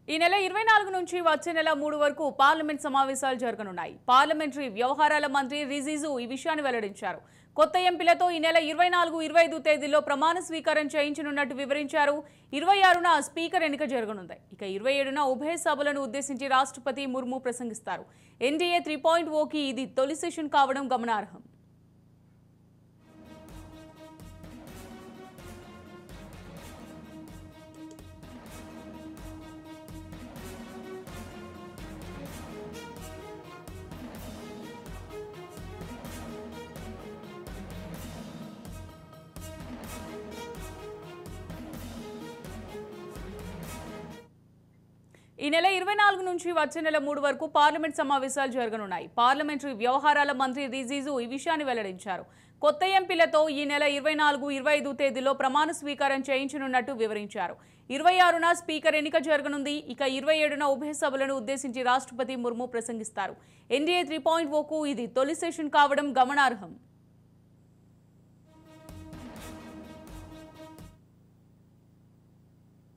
ఈ నెల 24 నుంచి వచ్చే నెల 3 వరకు పార్లమెంట్ సమావేశాలు జరగనున్నాయి. పార్లమెంటరీ వ్యవహారాల మంత్రి రిజిజు ఈ విషయాన్ని వెల్లడించారు. కొత్త ఎంపీలతో ఈ నెల 24, 25 తేదీల్లో ప్రమాణ స్వీకారం చేయించనున్నట్టు వివరించారు. 26న స్పీకర్ ఎన్నిక జరగనుంది. ఇక 27న ఉభయ సభలను ఉద్దేశించి రాష్ట్రపతి ముర్ము ప్రసంగిస్తారు. ఎన్డీఏ 3.0కి ఇది తొలి సెషన్ కావడం గమనార్హం. ఈ నెల 24 నుంచి వచ్చే నెల 3 వరకు పార్లమెంట్ సమావేశాలు జరగనున్నాయి. పార్లమెంటరీ వ్యవహారాల మంత్రి రిజిజు ఈ విషయాన్ని వెల్లడించారు. కొత్త ఎంపీలతో ఈ నెల 24, 25 తేదీల్లో ప్రమాణ స్వీకారం చేయించనున్నట్టు వివరించారు. 26న స్పీకర్ ఎన్నిక జరగనుంది. ఇక 27న ఉభయ సభలను ఉద్దేశించి రాష్ట్రపతి ముర్ము ప్రసంగిస్తారు. ఎన్డీఏ 3.0కు ఇది తొలి సెషన్ కావడం గమనార్హం.